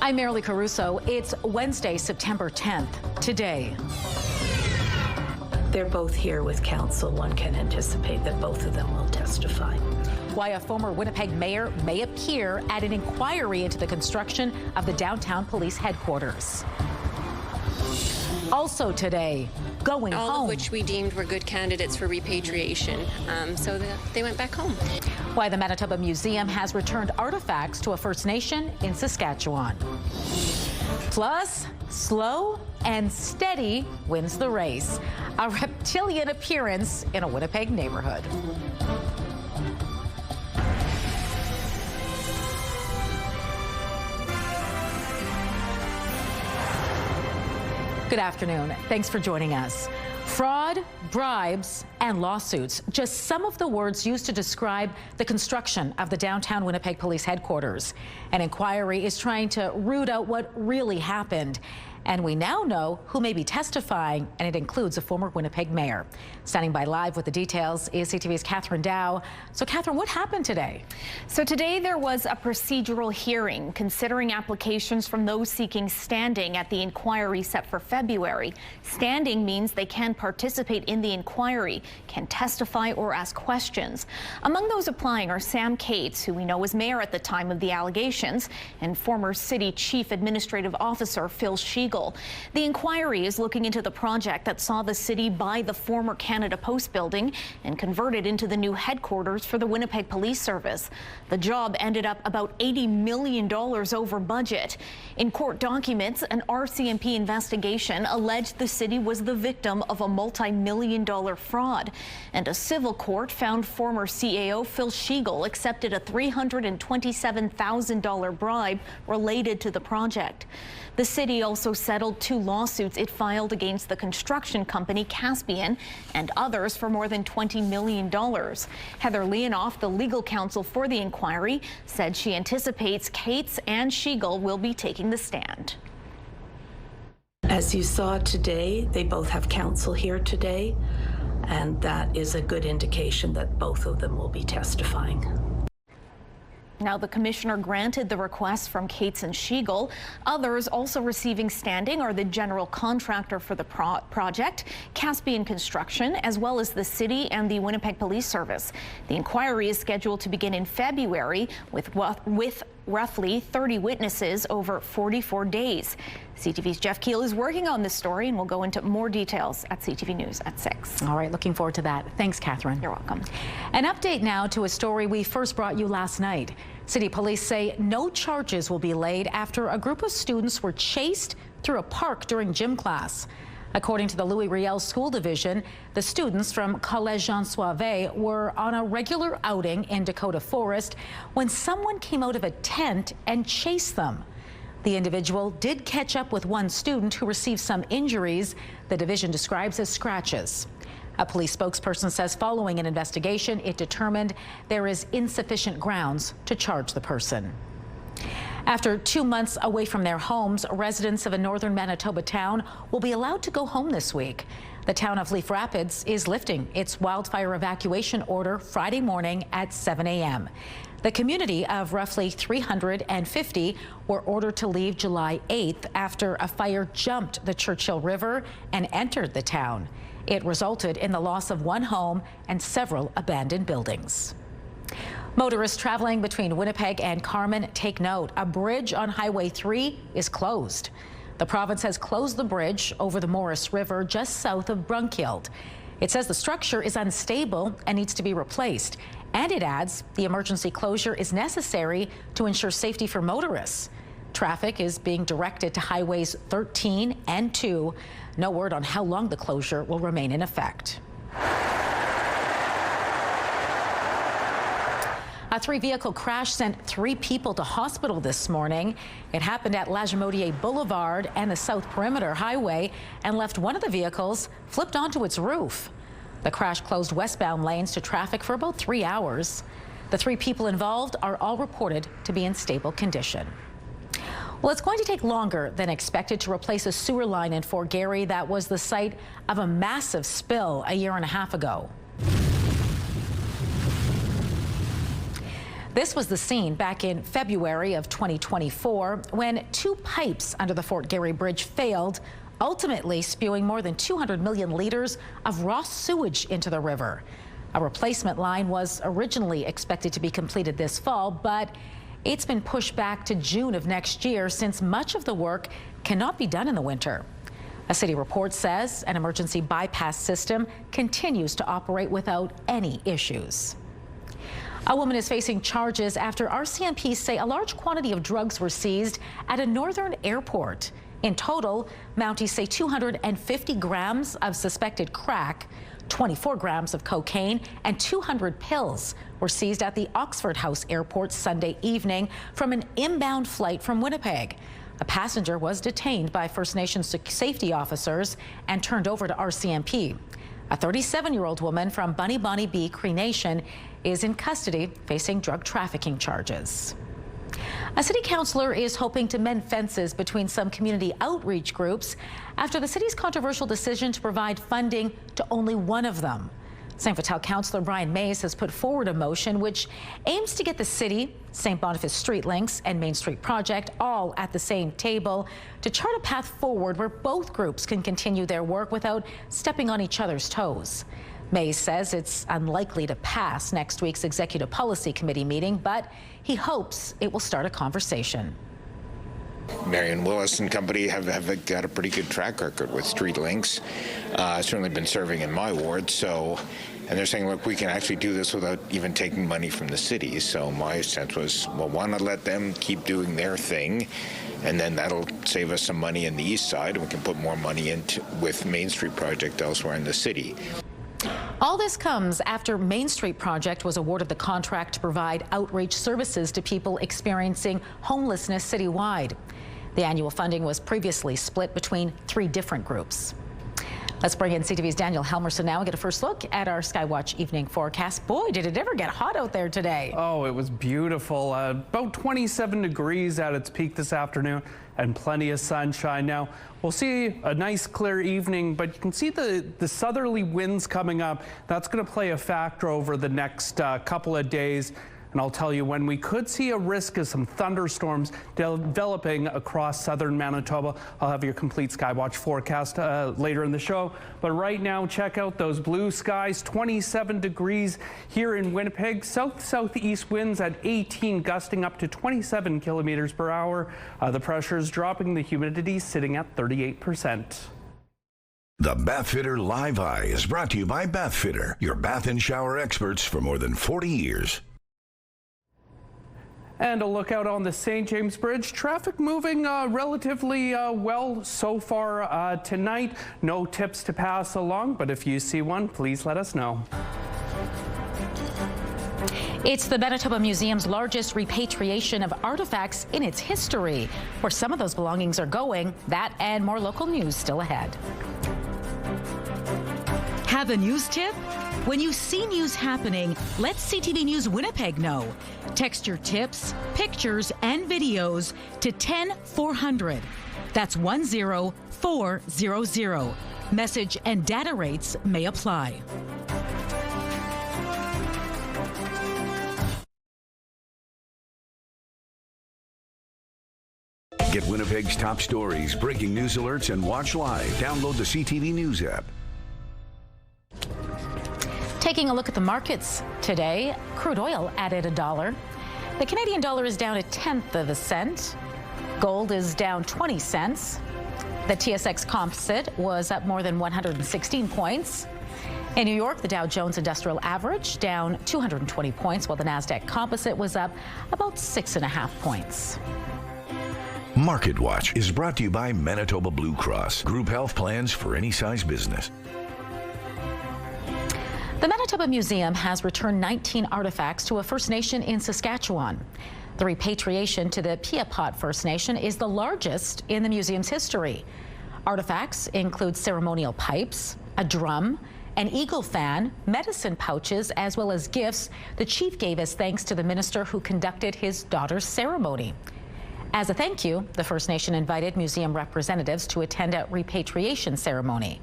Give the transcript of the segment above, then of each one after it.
I'm Marilee Caruso. It's Wednesday, September 10th. Today, they're both here with counsel. One can anticipate that both of them will testify. Why a former Winnipeg mayor may appear at an inquiry into the construction of the downtown police headquarters. Also today, going home. All of which we deemed were good candidates for repatriation, so they went back home. Why the Manitoba Museum has returned artifacts to a First Nation in Saskatchewan. Plus, slow and steady wins the race. A reptilian appearance in a Winnipeg neighborhood. Good afternoon. Thanks for joining us. Fraud, bribes, and lawsuits, just some of the words used to describe the construction of the downtown Winnipeg Police Headquarters. An inquiry is trying to root out what really happened. And we now know who may be testifying, and it includes a former Winnipeg mayor. Standing by live with the details is CTV's Catherine Dow. So, Catherine, what happened today? So today there was a procedural hearing considering applications from those seeking standing at the inquiry set for February. Standing means they can participate in the inquiry, can testify or ask questions. Among those applying are Sam Cates, who we know was mayor at the time of the allegations, and former city chief administrative officer Phil Sheegle. The inquiry is looking into the project that saw the city buy the former Canada Post building and convert it into the new headquarters for the Winnipeg Police Service. The job ended up about $80 million over budget. In court documents, an RCMP investigation alleged the city was the victim of a multi-million-dollar fraud, and a civil court found former CAO Phil Sheegle accepted a $327,000 bribe related to the project. The city also settled 2 lawsuits it filed against the construction company Caspian and others for more than $20 million. Heather Leonoff, the legal counsel for the inquiry, said she anticipates Cates and Sheegle will be taking the stand. As you saw today, they both have counsel here today, and that is a good indication that both of them will be testifying. Now, the commissioner granted the request from Cates and Sheegle. Others also receiving standing are the general contractor for the project, Caspian Construction, as well as the city and the Winnipeg Police Service. The inquiry is scheduled to begin in February with roughly 30 witnesses over 44 days. CTV's Jeff Keel is working on this story, and we'll go into more details at CTV News at 6. All right, looking forward to that. Thanks, Catherine. You're welcome. An update now to a story we first brought you last night. City police say no charges will be laid after a group of students were chased through a park during gym class. According to the Louis Riel School Division, the students from Collège Jean Sauvé were on a regular outing in Dakota Forest when someone came out of a tent and chased them. The individual did catch up with one student who received some injuries the division describes as scratches. A police spokesperson says following an investigation, it determined there is insufficient grounds to charge the person. After 2 months away from their homes, residents of a northern Manitoba town will be allowed to go home this week. The town of Leaf Rapids is lifting its wildfire evacuation order Friday morning at 7 a.m. The community of roughly 350 were ordered to leave July 8th after a fire jumped the Churchill River and entered the town. It resulted in the loss of 1 home and several abandoned buildings. Motorists traveling between Winnipeg and Carman, take note. A bridge on Highway 3 is closed. The province has closed the bridge over the Morris River just south of Brunkild. It says the structure is unstable and needs to be replaced. And it adds the emergency closure is necessary to ensure safety for motorists. Traffic is being directed to highways 13 and 2. No word on how long the closure will remain in effect. A 3-vehicle crash sent 3 people to hospital this morning. It happened at Lagimodiere Boulevard and the South Perimeter Highway and left one of the vehicles flipped onto its roof. The crash closed westbound lanes to traffic for about 3 hours. The 3 people involved are all reported to be in stable condition. Well, it's going to take longer than expected to replace a sewer line in Fort Garry that was the site of a massive spill a year and a half ago. This was the scene back in February of 2024 when 2 pipes under the Fort Garry Bridge failed, ultimately spewing more than 200 million liters of raw sewage into the river. A replacement line was originally expected to be completed this fall, but it's been pushed back to June of next year since much of the work cannot be done in the winter. A city report says an emergency bypass system continues to operate without any issues. A woman is facing charges after RCMP say a large quantity of drugs were seized at a northern airport. In total, Mounties say 250 grams of suspected crack, 24 grams of cocaine, and 200 pills were seized at the Oxford House Airport Sunday evening from an inbound flight from Winnipeg. A passenger was detained by First Nations safety officers and turned over to RCMP. A 37-year-old woman from Bunny Bonny B Cree Nation is in custody facing drug trafficking charges. A city councillor is hoping to mend fences between some community outreach groups after the city's controversial decision to provide funding to only one of them. St. Vital councillor Brian Mays has put forward a motion which aims to get the city, St. Boniface Street Links and Main Street Project all at the same table to chart a path forward where both groups can continue their work without stepping on each other's toes. Mays says it's unlikely to pass next week's Executive Policy Committee meeting, but he hopes it will start a conversation. Marion Willis and company have got a pretty good track record with street links. Certainly been serving in my ward, and they're saying, look, we can actually do this without even taking money from the city. So my sense was, well, why not let them keep doing their thing, and then that'll save us some money in the east side, and we can put more money into with Main Street Project elsewhere in the city. All this comes after Main Street Project was awarded the contract to provide outreach services to people experiencing homelessness citywide. The annual funding was previously split between 3 different groups. Let's bring in CTV's Daniel Helmerson now and get a first look at our Skywatch evening forecast. Boy, did it ever get hot out there today. Oh, it was beautiful. About 27 degrees at its peak this afternoon and plenty of sunshine. Now, we'll see a nice clear evening, but you can see the southerly winds coming up. That's going to play a factor over the next couple of days. And I'll tell you when we could see a risk of some thunderstorms developing across southern Manitoba. I'll have your complete Skywatch forecast later in the show. But right now, check out those blue skies, 27 degrees here in Winnipeg. South-southeast winds at 18, gusting up to 27 kilometers per hour. The pressure is dropping, the humidity sitting at 38%. The Bathfitter Live Eye is brought to you by Bathfitter, your bath and shower experts for more than 40 years. And a look out on the St. James Bridge. Traffic moving relatively well so far tonight. No tips to pass along, but if you see one, please let us know. It's the Manitoba Museum's largest repatriation of artifacts in its history. Where some of those belongings are going, that and more local news still ahead. Have a news tip? When you see news happening, let CTV News Winnipeg know. Text your tips, pictures, and videos to 10400. That's 10400. Message and data rates may apply. Get Winnipeg's top stories, breaking news alerts, and watch live. Download the CTV News app. Taking a look at the markets today, crude oil added $1. The Canadian dollar is down 1/10 cent. Gold is down 20 cents. The TSX Composite was up more than 116 points. In New York, the Dow Jones Industrial Average down 220 points, while the NASDAQ Composite was up about 6.5 points. Market Watch is brought to you by Manitoba Blue Cross. Group health plans for any size business. The Manitoba Museum has returned 19 artifacts to a First Nation in Saskatchewan. The repatriation to the Piapot First Nation is the largest in the museum's history. Artifacts include ceremonial pipes, a drum, an eagle fan, medicine pouches, as well as gifts the chief gave as thanks to the minister who conducted his daughter's ceremony. As a thank you, the First Nation invited museum representatives to attend a repatriation ceremony.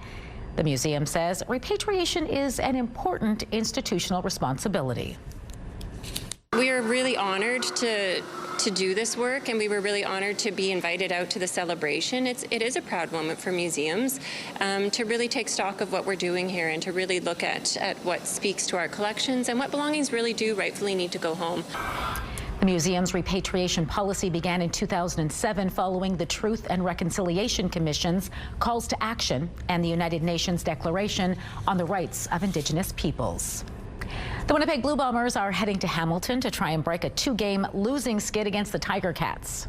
The museum says repatriation is an important institutional responsibility. We are really honored to do this work, and we were really honored to be invited out to the celebration. It is a proud moment for museums to really take stock of what we're doing here and to really look at what speaks to our collections and what belongings really do rightfully need to go home. The museum's repatriation policy began in 2007 following the Truth and Reconciliation Commission's calls to action and the United Nations Declaration on the Rights of Indigenous Peoples. The Winnipeg Blue Bombers are heading to Hamilton to try and break a 2-game losing skid against the Tiger Cats.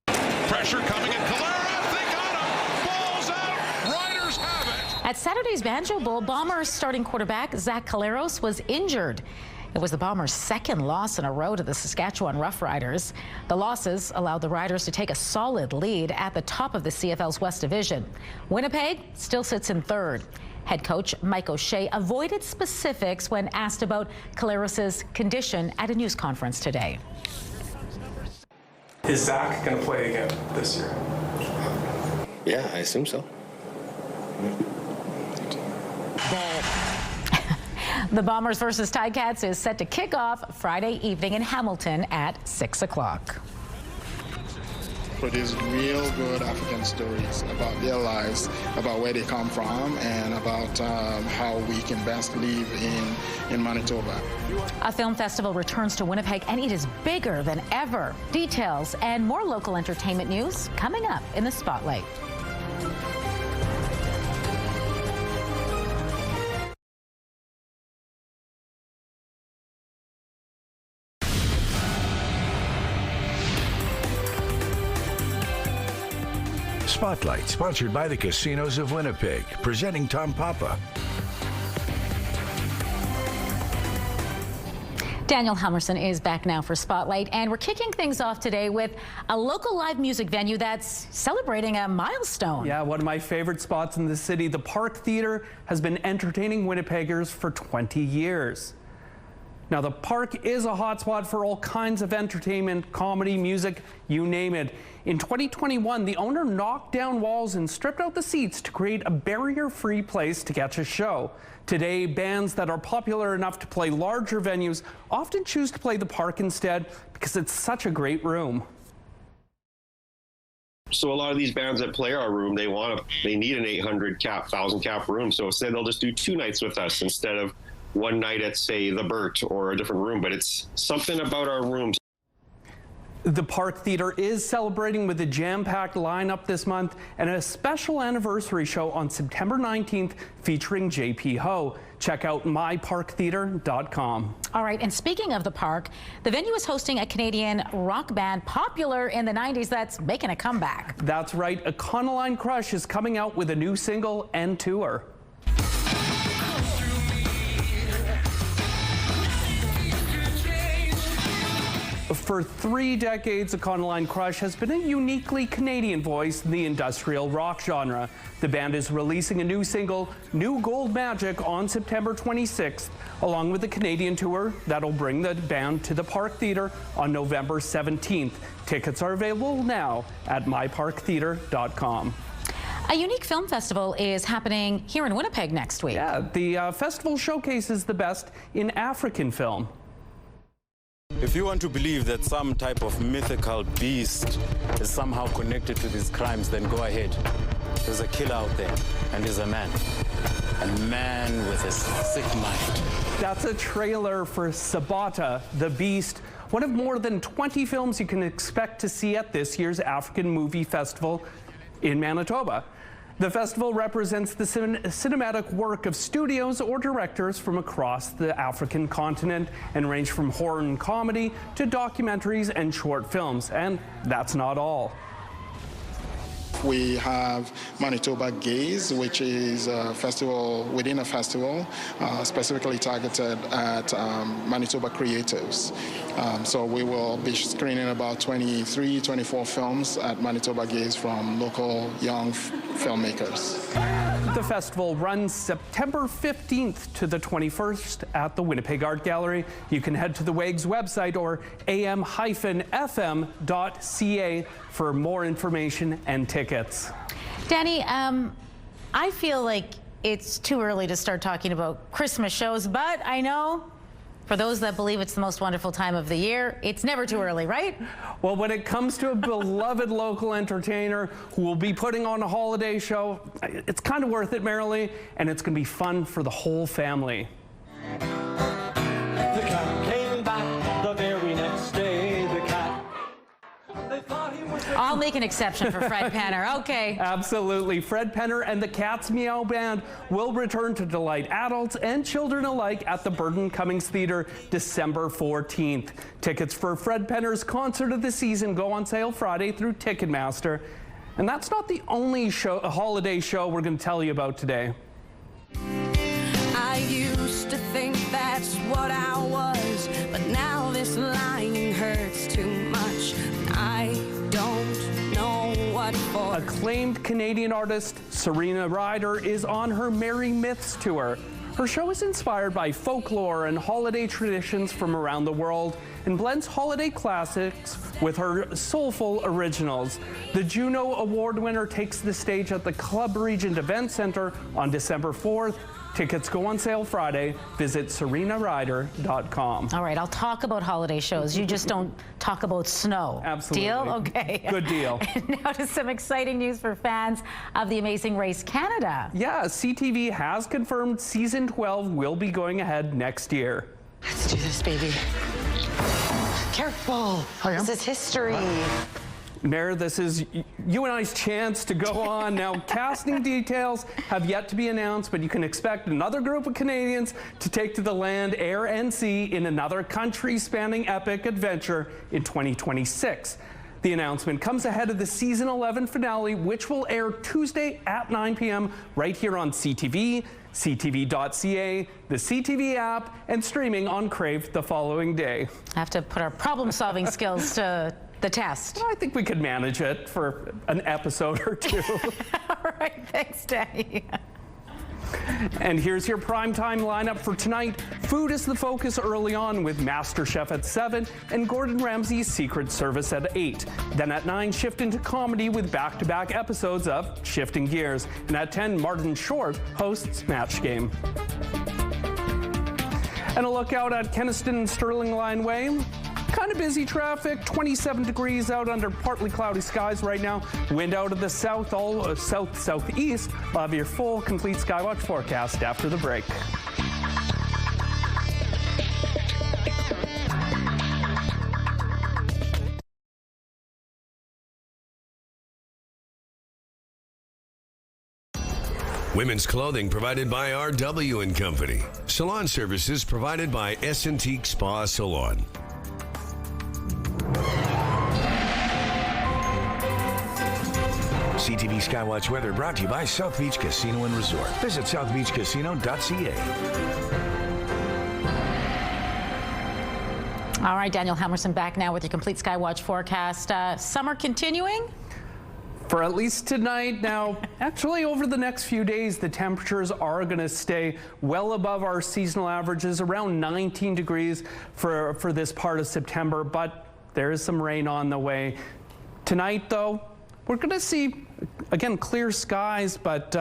Pressure coming in. Calera, they got him. Ball's out. Riders have it. At Saturday's Banjo Bowl, Bombers starting quarterback Zach Caleros was injured. It was the Bombers' second loss in a row to the Saskatchewan Roughriders. The losses allowed the Riders to take a solid lead at the top of the CFL's West Division. Winnipeg still sits in third. Head coach Mike O'Shea avoided specifics when asked about Caleros' condition at a news conference today. Is Zach going to play again this year? Yeah, I assume so. The Bombers versus Ticats is set to kick off Friday evening in Hamilton at 6 o'clock. Produce real good African stories about their lives, about where they come from, and about how we can best live in Manitoba. A film festival returns to Winnipeg, and it is bigger than ever. Details and more local entertainment news coming up in the Spotlight. Spotlight, sponsored by the Casinos of Winnipeg, presenting Tom Papa. Daniel Helmerson is back now for Spotlight, and we're kicking things off today with a local live music venue that's celebrating a milestone. Yeah, one of my favorite spots in the city, the Park Theatre, has been entertaining Winnipeggers for 20 years. Now, the Park is a hotspot for all kinds of entertainment, comedy, music, you name it. In 2021, the owner knocked down walls and stripped out the seats to create a barrier-free place to catch a show. Today, bands that are popular enough to play larger venues often choose to play the Park instead because it's such a great room. So a lot of these bands that play our room, they need an 800 cap, 1,000 cap room. So instead, they'll just do 2 nights with us instead of one night at, say, the Burt or a different room. But it's something about our rooms. The Park Theatre is celebrating with a jam-packed lineup this month and a special anniversary show on September 19th featuring JP Ho. Check out myparktheatre.com. All right, and speaking of the Park, the venue is hosting a Canadian rock band popular in the 90s that's making a comeback. That's right, Econoline Crush is coming out with a new single and tour. For 3 decades, Econoline Crush has been a uniquely Canadian voice in the industrial rock genre. The band is releasing a new single, New Gold Magic, on September 26th, along with a Canadian tour that'll bring the band to the Park Theatre on November 17th. Tickets are available now at myparktheatre.com. A unique film festival is happening here in Winnipeg next week. Yeah, the festival showcases the best in African film. If you want to believe that some type of mythical beast is somehow connected to these crimes, then go ahead. There's a killer out there, and there's a man with a sick mind. That's a trailer for Sabata, the Beast, one of more than 20 films you can expect to see at this year's African Movie Festival in Manitoba. The festival represents the cinematic work of studios or directors from across the African continent and range from horror and comedy to documentaries and short films. And that's not all. We have Manitoba Gaze, which is a festival within a festival, specifically targeted at Manitoba creatives. So we will be screening about 23, 24 films at Manitoba Gaze from local young filmmakers. The festival runs September 15th to the 21st at the Winnipeg Art Gallery. You can head to the WAG's website or am-fm.ca for more information and tickets. Danny, I feel like it's too early to start talking about Christmas shows, but I know For those that believe it's the most wonderful time of the year, it's never too early, right? Well, when it comes to a beloved local entertainer who will be putting on a holiday show, it's kind of worth it, Marilee, and it's going to be fun for the whole family. The cat came back the very next day. The cat. I'll make an exception for Fred Penner. Okay. Absolutely. Fred Penner and the Cat's Meow Band will return to delight adults and children alike at the Burton Cummings Theatre December 14th. Tickets for Fred Penner's concert of the season go on sale Friday through Ticketmaster. And that's not the only holiday show we're going to tell you about today. I used to think that's what I was, but now this lying hurts too much. I don't know what for. Acclaimed Canadian artist Serena Ryder is on her Merry Myths tour. Her show is inspired by folklore and holiday traditions from around the world and blends holiday classics with her soulful originals. The Juno Award winner takes the stage at the Club Regent Event Center on December 4th. Tickets go on sale Friday. Visit serenaryder.com. All right, I'll talk about holiday shows. You just don't talk about snow. Absolutely. Deal? Okay. Good deal. And now to some exciting news for fans of the Amazing Race Canada. Yeah, CTV has confirmed season 12 will be going ahead next year. Let's do this, baby. Careful. This is history. Mayor, this is you and I's chance to go on. Now, casting details have yet to be announced, but you can expect another group of Canadians to take to the land, air, and sea in another country-spanning epic adventure in 2026. The announcement comes ahead of the season 11 finale, which will air Tuesday at 9 p.m. right here on CTV, CTV.ca, the CTV app, and streaming on Crave the following day. I have to put our problem-solving skills to the test. I think we could manage it for an episode or two. All right, thanks, Danny. And here's your primetime lineup for tonight. Food is the focus early on with MasterChef at 7 and Gordon Ramsay's Secret Service at 8. Then at 9, shift into comedy with back-to-back episodes of Shifting Gears. And at 10, Martin Short hosts Match Game. And a look out at Kenaston and Sterling Line Way. Kind of busy traffic, 27 degrees out under partly cloudy skies right now. Wind out of the south, all southeast. We'll have your full, complete Skywatch forecast after the break. Women's clothing provided by RW & Company. Salon services provided by S&Teak Spa Salon. CTV Skywatch weather brought to you by South Beach Casino and Resort. Visit southbeachcasino.ca. All right, Daniel Helmerson back now with your complete Skywatch forecast. Summer continuing? For at least tonight. Now, actually over the next few days, the temperatures are going to stay well above our seasonal averages, around 19 degrees for this part of September, but there is some rain on the way. Tonight, though, we're going to see, again, clear skies, but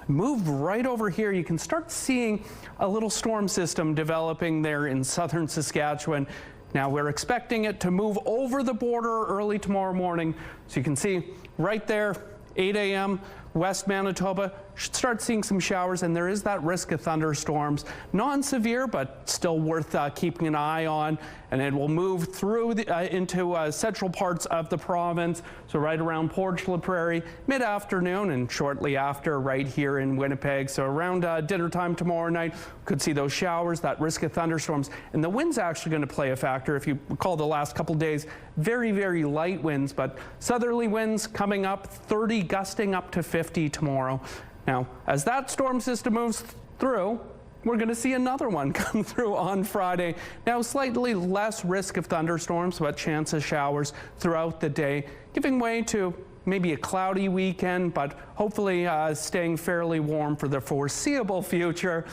move right over here. You can start seeing a little storm system developing there in southern Saskatchewan. Now, we're expecting it to move over the border early tomorrow morning. So you can see right there, 8 a.m., West Manitoba, should start seeing some showers, and there is that risk of thunderstorms. Non-severe, but still worth keeping an eye on, and it will move through into central parts of the province, so right around Portage La Prairie, mid-afternoon, and shortly after right here in Winnipeg. So around dinner time tomorrow night, could see those showers, that risk of thunderstorms, and the wind's actually going to play a factor. If you recall the last couple days, very, very light winds, but southerly winds coming up, 30 gusting up to 50 tomorrow. Now, as that storm system moves through, we're going to see another one come through on Friday. Now, slightly less risk of thunderstorms, but chance of showers throughout the day, giving way to maybe a cloudy weekend, but hopefully staying fairly warm for the foreseeable future.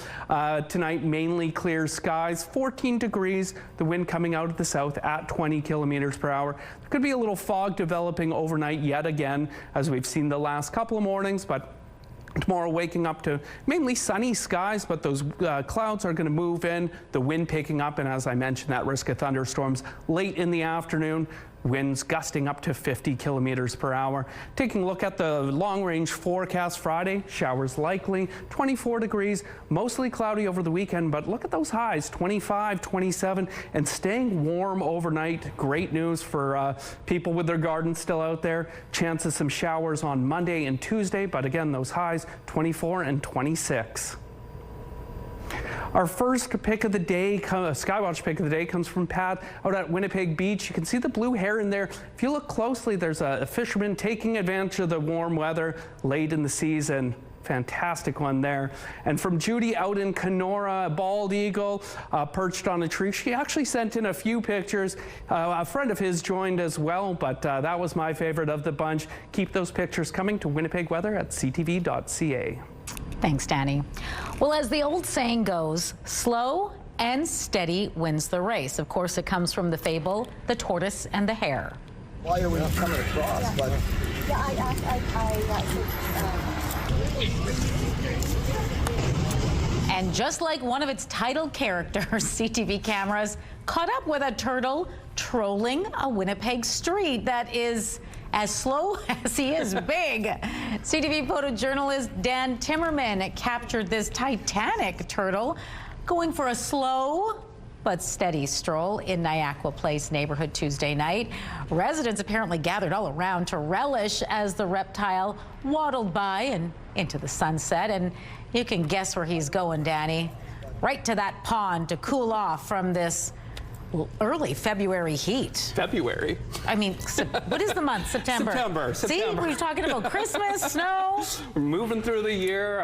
Tonight, mainly clear skies, 14 degrees, the wind coming out of the south at 20 kilometers per hour. There could be a little fog developing overnight yet again, as we've seen the last couple of mornings, but Tomorrow waking up to mainly sunny skies, but those clouds are going to move in, the wind picking up, and as I mentioned, that risk of thunderstorms late in the afternoon. Winds gusting up to 50 kilometers per hour. Taking a look at the long-range forecast Friday, showers likely, 24 degrees, mostly cloudy over the weekend, but look at those highs, 25, 27, and staying warm overnight. Great news for people with their gardens still out there. Chance of some showers on Monday and Tuesday, but again, those highs, 24 and 26. Our first pick of the day, Skywatch pick of the day, comes from Pat out at Winnipeg Beach. You can see the blue heron there. If you look closely, there's a fisherman taking advantage of the warm weather late in the season. Fantastic one there. And from Judy out in Kenora, a bald eagle perched on a tree. She actually sent in a few pictures. A friend of his joined as well, but that was my favorite of the bunch. Keep those pictures coming to Winnipeg Weather at ctv.ca. Thanks, Danny. Well, as the old saying goes, slow and steady wins the race. Of course, it comes from the fable, The Tortoise and the Hare. Why are we not coming across? Yeah, but... And just like one of its title characters, CTV cameras caught up with a turtle trolling a Winnipeg street that is as slow as he is big. CTV photojournalist Dan Timmerman captured this titanic turtle going for a slow but steady stroll in Niagara Place neighborhood Tuesday night. Residents apparently gathered all around to relish as the reptile waddled by and into the sunset. And you can guess where he's going, Danny. Right to that pond to cool off from this early February heat. February? I mean, what is the month? September. September. See, we're talking about Christmas, snow. We're moving through the year.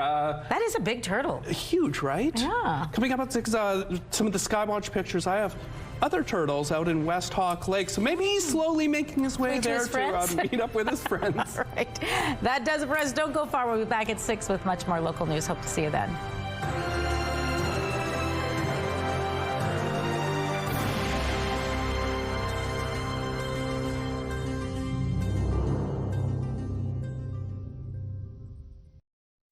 That is a big turtle. Huge, right? Yeah. Coming up at 6, some of the Skywatch pictures, I have other turtles out in West Hawk Lake, so maybe he's slowly making his way there to meet up with his friends. All right. That does it for us. Don't go far. We'll be back at 6 with much more local news. Hope to see you then.